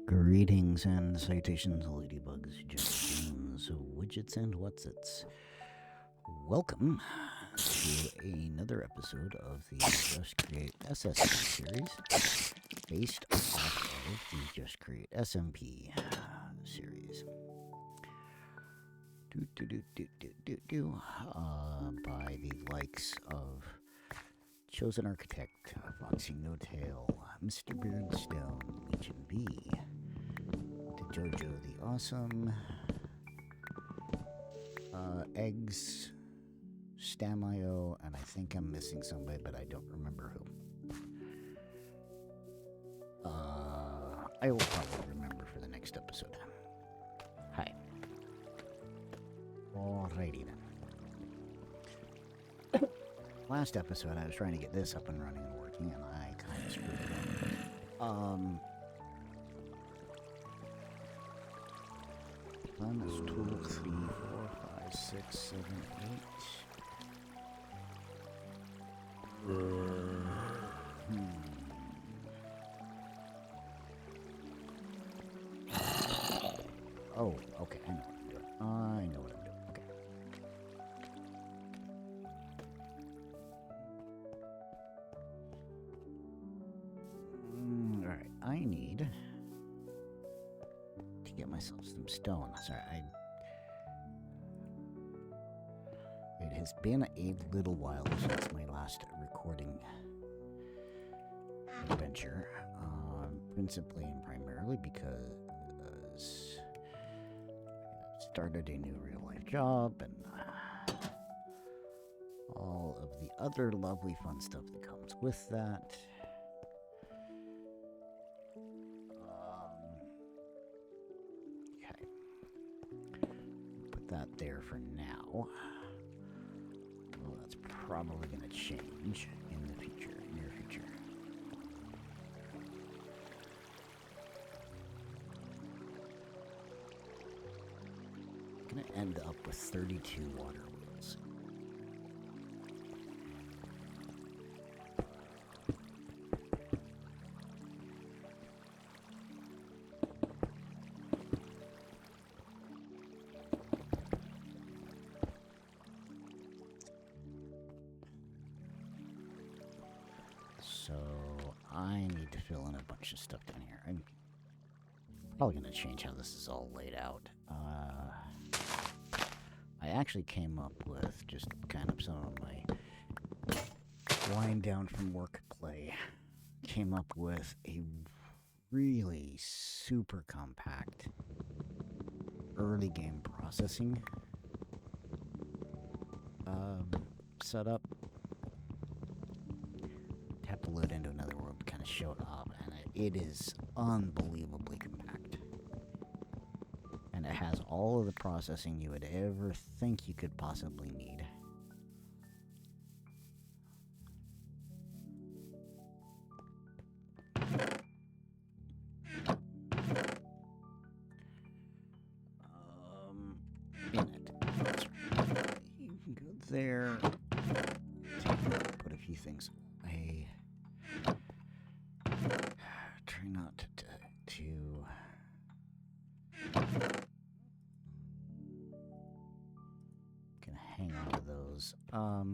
Greetings and citations, ladybugs, Jones, widgets, and whatsits. Welcome to another episode of the Just Create SSP series, based off of the Just Create SMP series. By the likes of ChosenArchitect, FoxyNoTail, MrBeardstone, LegionVee, Dejojotheawsome, Eggs, Stamio, and I think I'm missing somebody, but I don't remember who. I will probably remember for the next episode. Hi. Alrighty then. Last episode, I was trying to get this up and running and working, and I kind of screwed it up. 1, 2, 3, 4, 5, 6, 7, 8. Oh, okay, I know what I'm doing. I know what I'm doing. Okay. Alright, I need to get myself some stone. Sorry, it has been a little while since my last recording adventure, principally and primarily because I started a new real-life job and all of the other lovely fun stuff that comes with that. Okay. Put that there for now. Well, that's probably going to change in the future, near future. I'm going to end up with 32 water wheels. So I need to fill in a bunch of stuff down here. I'm probably going to change how this is all laid out. I actually came up with just kind of some of my wind down from work play. Came up with a really super compact early game processing setup. Have to load into another world to kind of show it off, and it is unbelievably compact. And it has all of the processing you would ever think you could possibly need. In it. You can go there. Put a few things away. Try not to gonna hang on to those. All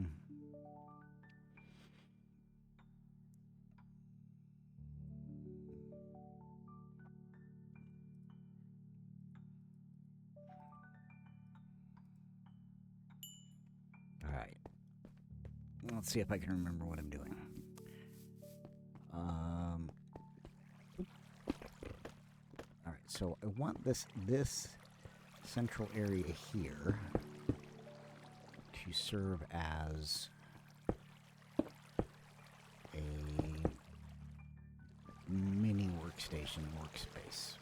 right. Let's see if I can remember what I'm doing. All right, so I want this central area here to serve as workstation workspace.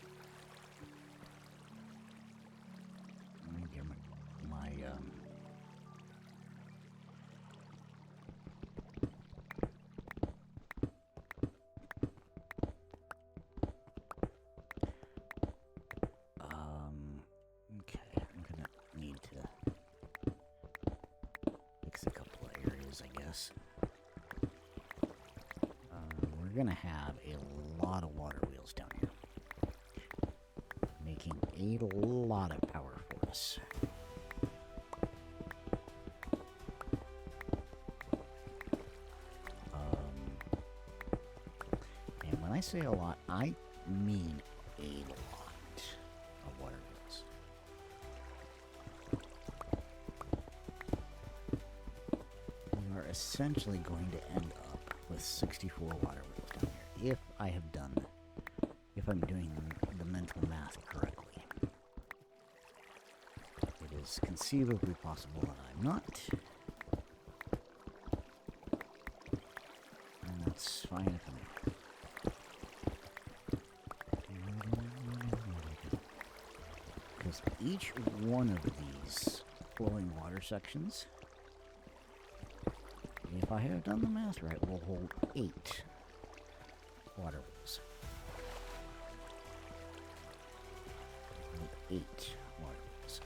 Let me get my okay, I'm gonna need to fix a couple of areas, I guess. We're gonna have a lot of water wheels down here, making a lot of power for us. And when I say a lot, I mean a lot of water wheels. We are essentially going to end up with 64 water wheels down here, if I'm doing the mental math correctly. It is conceivably possible that I'm not, and that's fine if I'm not. Because each one of these flowing water sections, if I have done the math right, will hold 8 water wheels. 8 water wheels.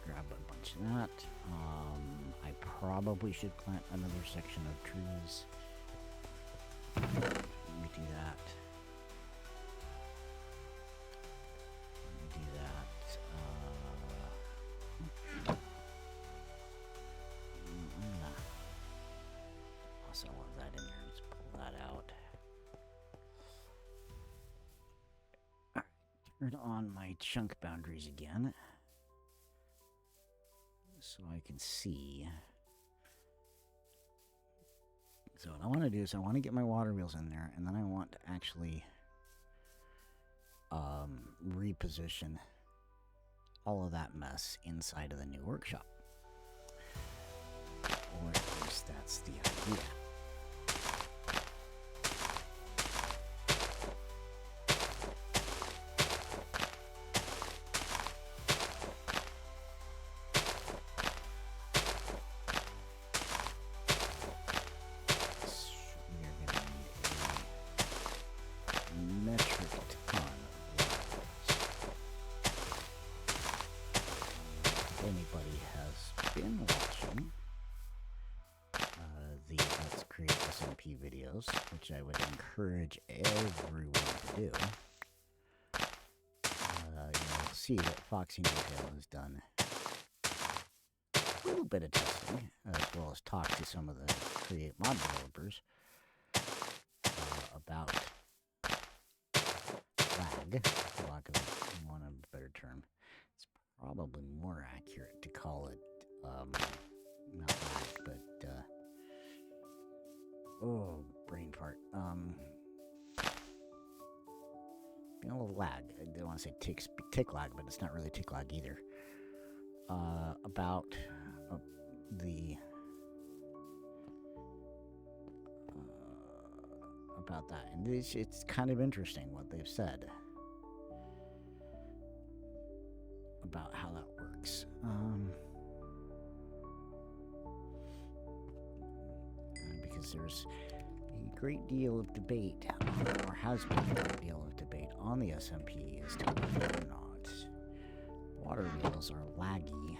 Grab a bunch of that. I probably should plant another section of trees. Let me do that. I want that in there. Let's pull that out. Alright, turn on my chunk boundaries again, so I can see. So what I want to do is I want to get my water wheels in there, and then I want to actually reposition all of that mess inside of the new workshop. Or at least that's the idea. Anybody has been watching the Just Create SMP videos, which I would encourage everyone to do, you'll see that FoxyNoTail has done a little bit of testing, as well as talked to some of the Create mod developers about lag, for lack of a better term. It's probably more accurate to call it, not lag, but, oh, brain fart. You know, lag. I don't want to say tick lag, but it's not really tick lag either. About that, and it's kind of interesting what they've said about how that works. Because there's a great deal of debate, or has been a great deal of debate on the SMP as to whether or not water wheels are laggy,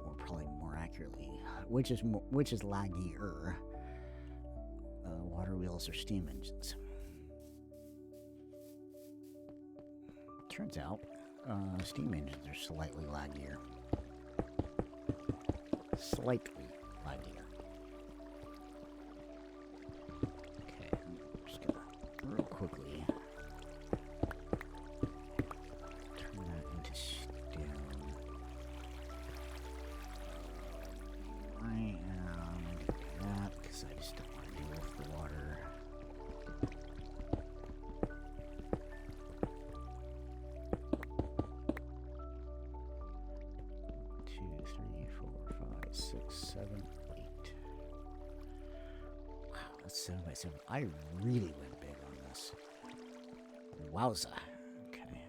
or probably more accurately, which is laggier, water wheels or steam engines. Turns out, steam engines are slightly laggier. Slightly laggier. Okay, I'm just gonna real quickly turn that into stone. I am doing that because I just don't want to deal with the water. A 7x7. I really went big on this. Wowza. Okay.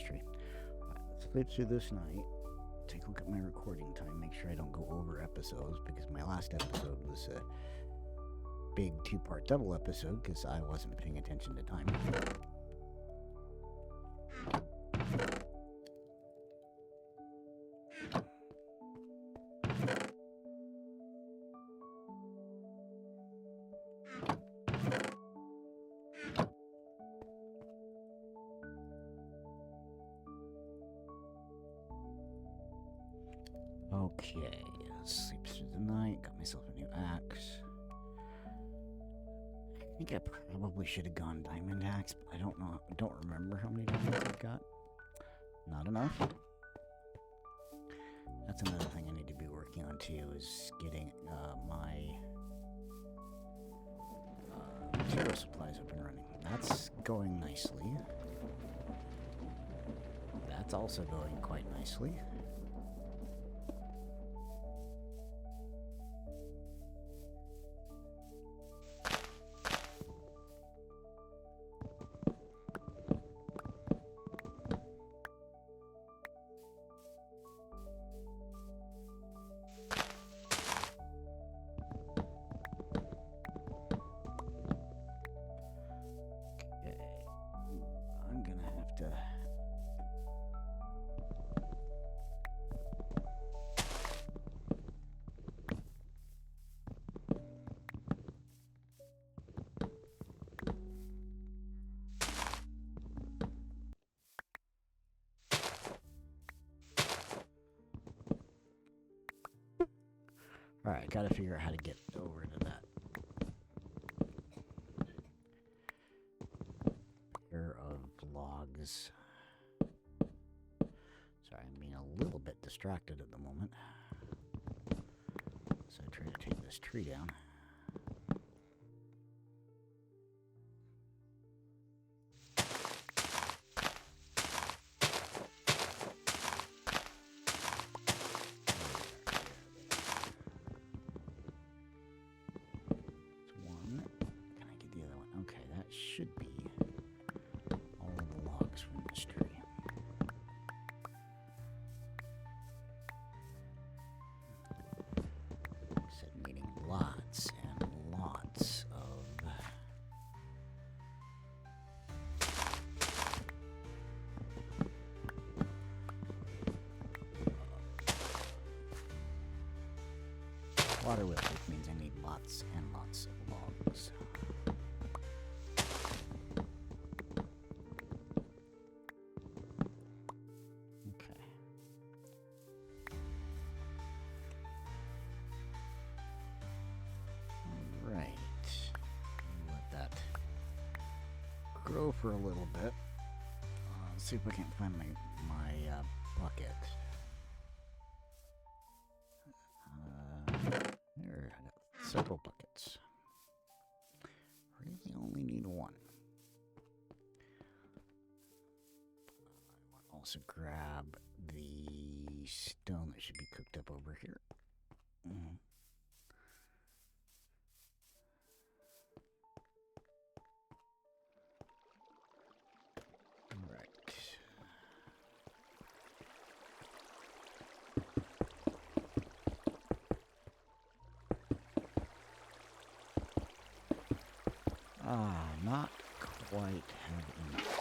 Tree. Right, let's flip through this night, take a look at my recording time, make sure I don't go over episodes, because my last episode was a big 2-part double episode because I wasn't paying attention to time. Okay, sleep through the night, got myself a new axe. I think I probably should have gone diamond axe, but I don't remember how many diamonds I got. Not enough. That's another thing I need to be working on too, is getting my material supplies up and running. That's going nicely. That's also going quite nicely. Alright, gotta figure out how to get over to that pair of logs. Sorry, I'm being a little bit distracted at the moment. So I try to take this tree down. Should be all of the logs from this tree. Said meaning lots and lots of water wheel, which means I need lots and lots of logs. Grow for a little bit. See if we can't find my bucket. There, I got several buckets. Really only need one. I want to also grab the stone that should be cooked up over here. Not quite have enough.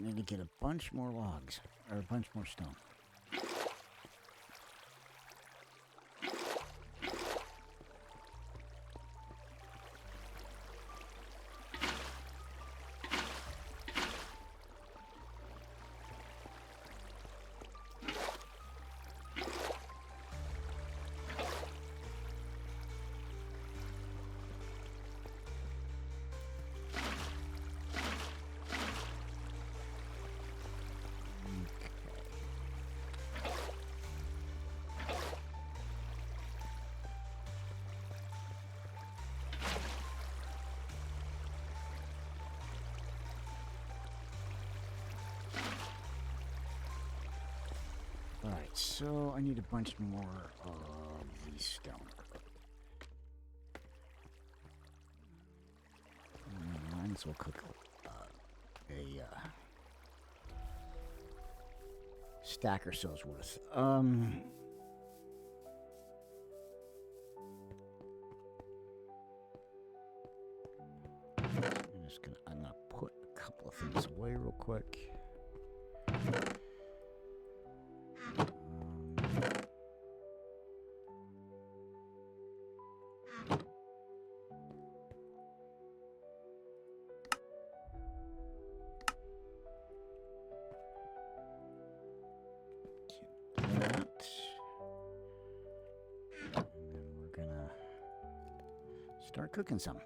I need to get a bunch more logs, or a bunch more stone. Alright, so I need a bunch more of the stone. Might as well cook a stack or so's worth. I'm gonna put a couple of things away real quick. Start cooking some.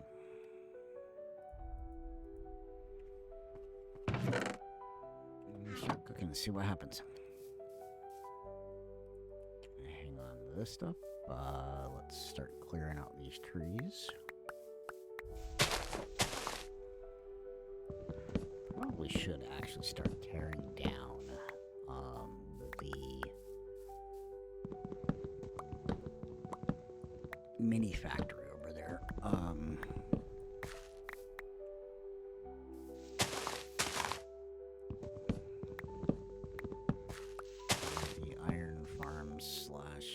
Start cooking and see what happens. Hang on to this stuff. Let's start clearing out these trees. Probably should actually start tearing down the mini factory over there. The iron farm slash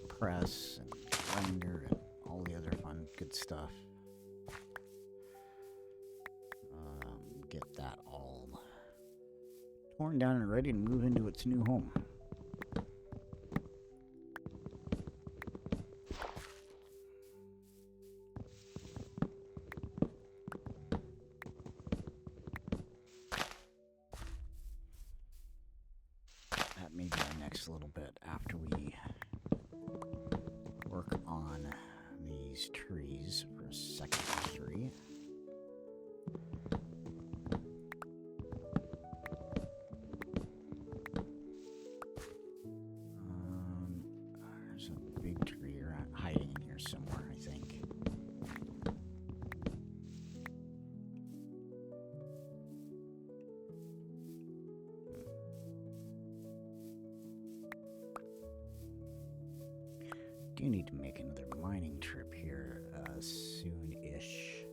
press and grinder and all the other fun good stuff. Get that all torn down and ready to move into its new home. That may be our next little bit after we work on these trees for a second tree. There's a big tree hiding in here somewhere, I think. Do need to make another mining trip here soon-ish.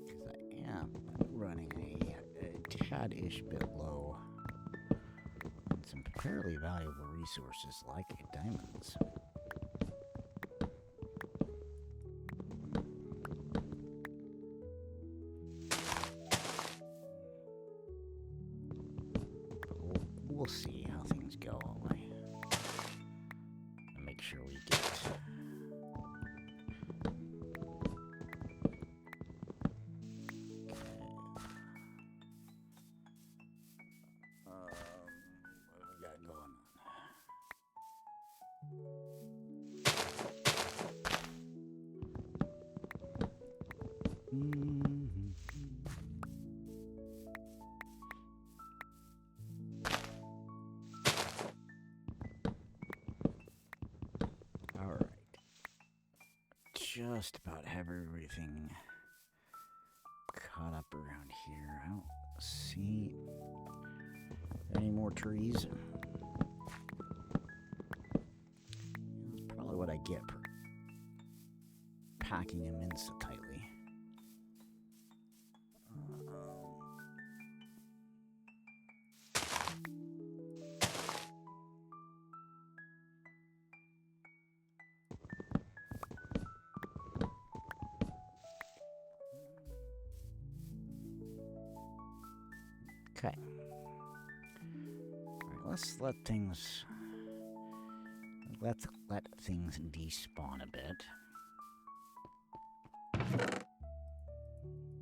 Because I am running a tad-ish bit low on some fairly valuable resources like diamonds. We'll see how things go. I'll make sure we get what do we got going on? Just about have everything caught up around here. I don't see any more trees. That's probably what I get for packing them in so tightly. Okay. Alright, let's let things despawn a bit.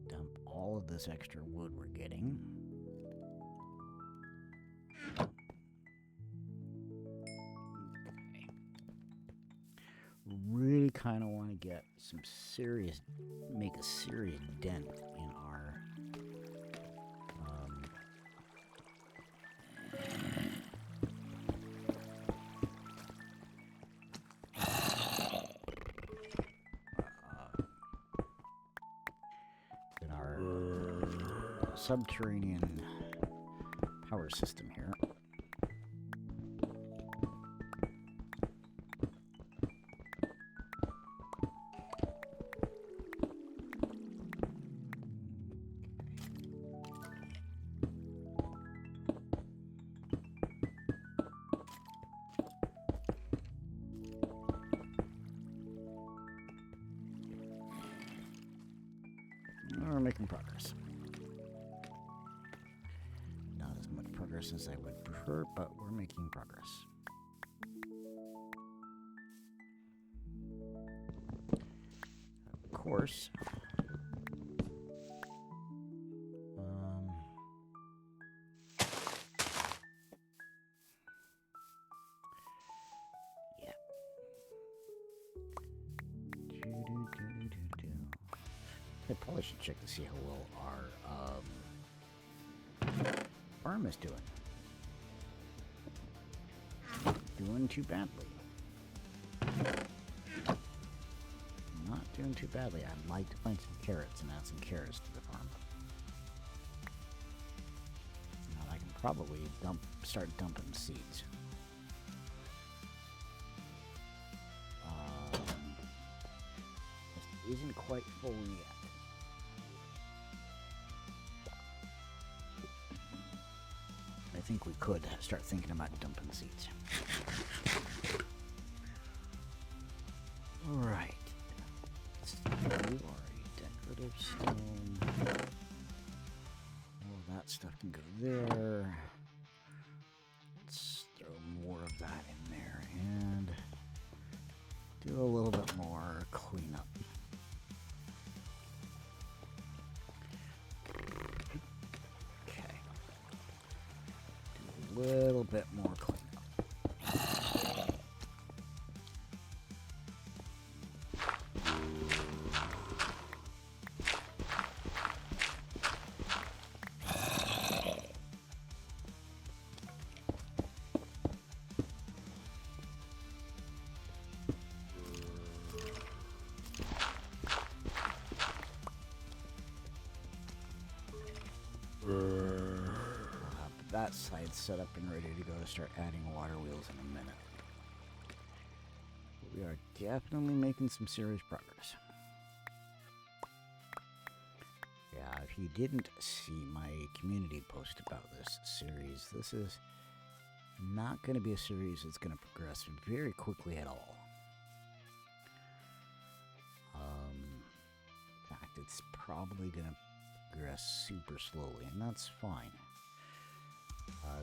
Dump all of this extra wood we're getting. Okay. Really kind of want to get some serious, make a serious dent in our subterranean power system here. We're making progress. Not as much progress as I would prefer, but we're making progress. Of course, yeah. I probably should check to see how well our farm is doing. Doing too badly. Not doing too badly. I'd like to find some carrots and add some carrots to the farm. Now I can probably start dumping seeds. This isn't quite full yet. I think we could start thinking about dumping seeds. Alright. You are a decorative stone. All that stuff can go there. Let's throw more of that in there and do a little bit more cleanup. Little bit more cleanup. That side's set up and ready to go to start adding water wheels in a minute. We are definitely making some serious progress. Yeah, if you didn't see my community post about this series, this is not going to be a series that's going to progress very quickly at all. In fact, it's probably going to progress super slowly, and that's fine.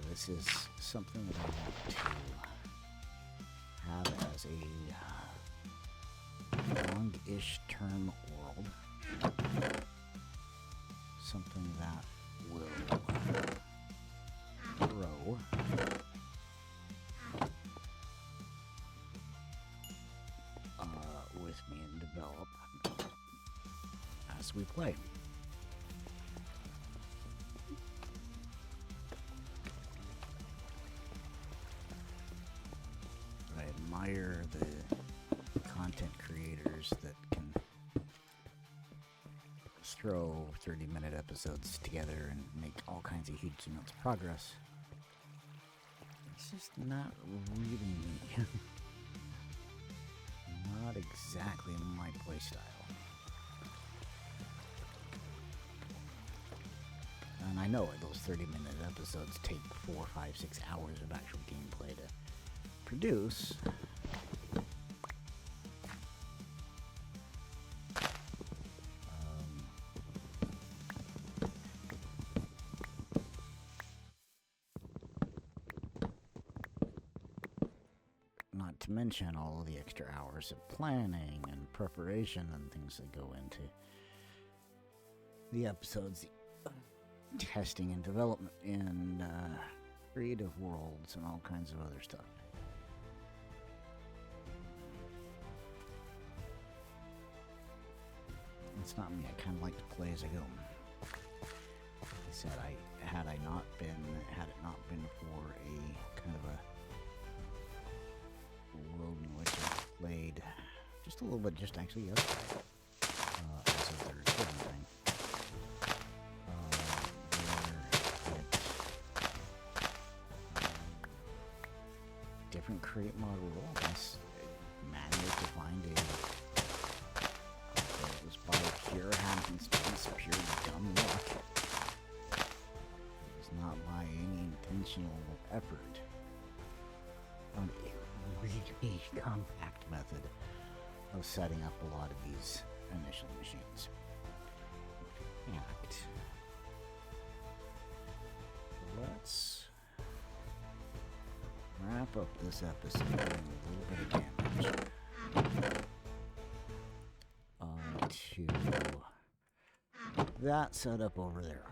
This is something that I want to have as a long-ish term world. Something that will grow with me and develop as we play. Admire the content creators that can throw 30-minute episodes together and make all kinds of huge amounts of progress. It's just not really me. Not exactly my playstyle. And I know those 30-minute episodes take 4, 5, 6 hours of actual gameplay to produce. to mention all of the extra hours of planning and preparation and things that go into the episodes, testing and development in creative worlds and all kinds of other stuff. It's not me. I kind of like to play as I go. Like I said, had it not been for a kind of a world in which I played just a little bit, just actually yesterday, as of the recording thing, different create mod rules. I managed to find it was by pure happenstance, pure dumb luck. It was not by any intentional effort. Found a really compact method of setting up a lot of these initial machines. In fact, let's wrap up this episode with a little bit of damage to that setup over there.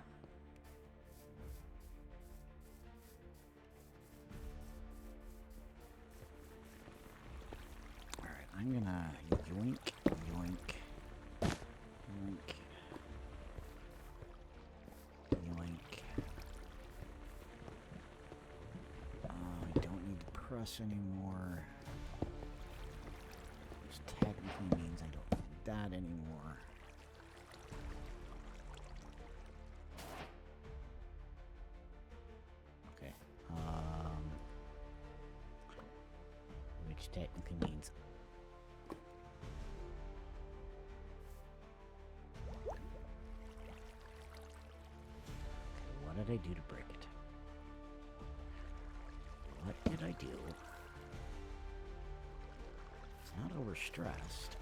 Alright, I'm gonna yoink, yoink, yoink, yoink. I don't need to press anymore. Which technically means I don't need that anymore. Okay. Which technically means what did I do to break it? What did I do? It's not overstressed.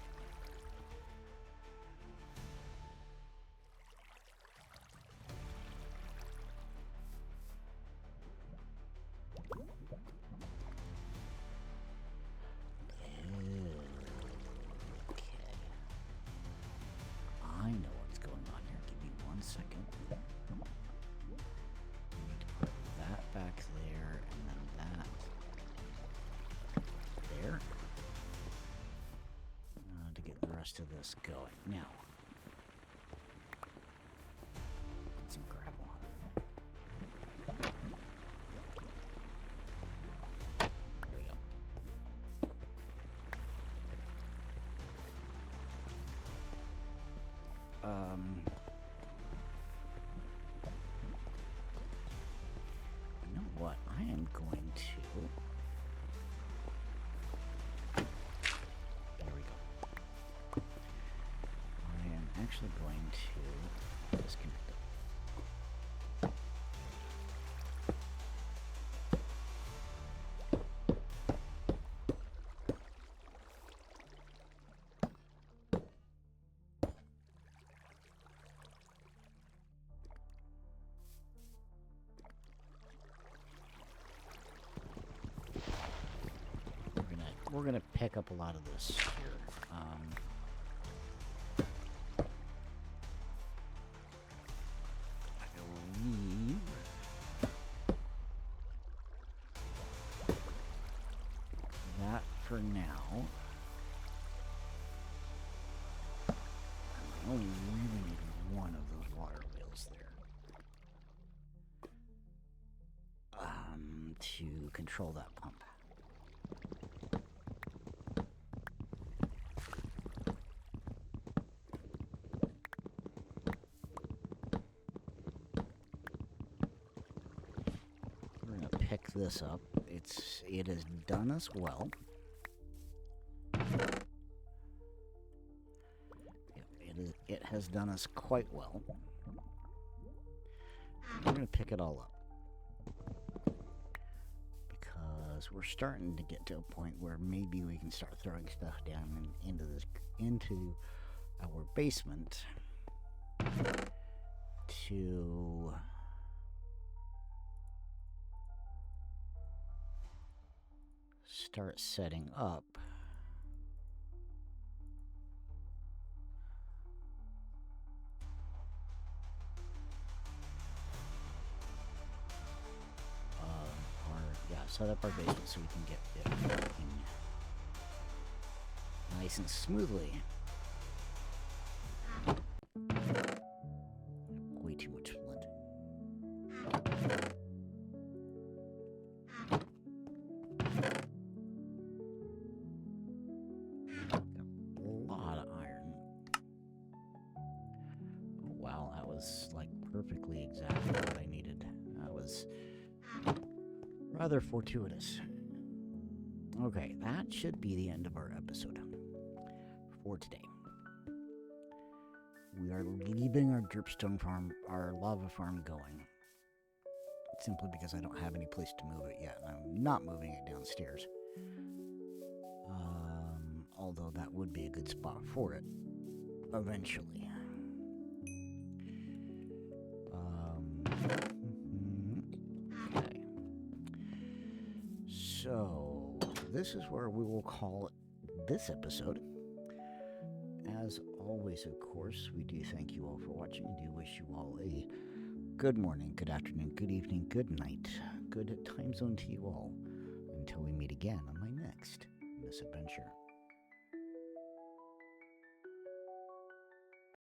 To this going now. Get some gravel on it. There we go. You know what? I am going to. Actually going to disconnect it. We're gonna pick up a lot of this here. For now, I only really need one of those water wheels there to control that pump. We're gonna pick this up. It has done us well. It has done us quite well. We're going to pick it all up because we're starting to get to a point where maybe we can start throwing stuff down into our basement to start setting up. Set up our basement so we can get it working nice and smoothly. Way too much flint. Got a lot of iron. Oh, wow, that was like perfectly exactly what I needed. That was rather fortuitous. Okay, that should be the end of our episode for today. We are leaving our dripstone farm, our lava farm going. Simply because I don't have any place to move it yet, and I'm not moving it downstairs. Although that would be a good spot for it, eventually. Okay. So, this is where we will call it this episode. As always, of course, we do thank you all for watching. We do wish you all a good morning, good afternoon, good evening, good night, good time zone to you all. Until we meet again on my next misadventure.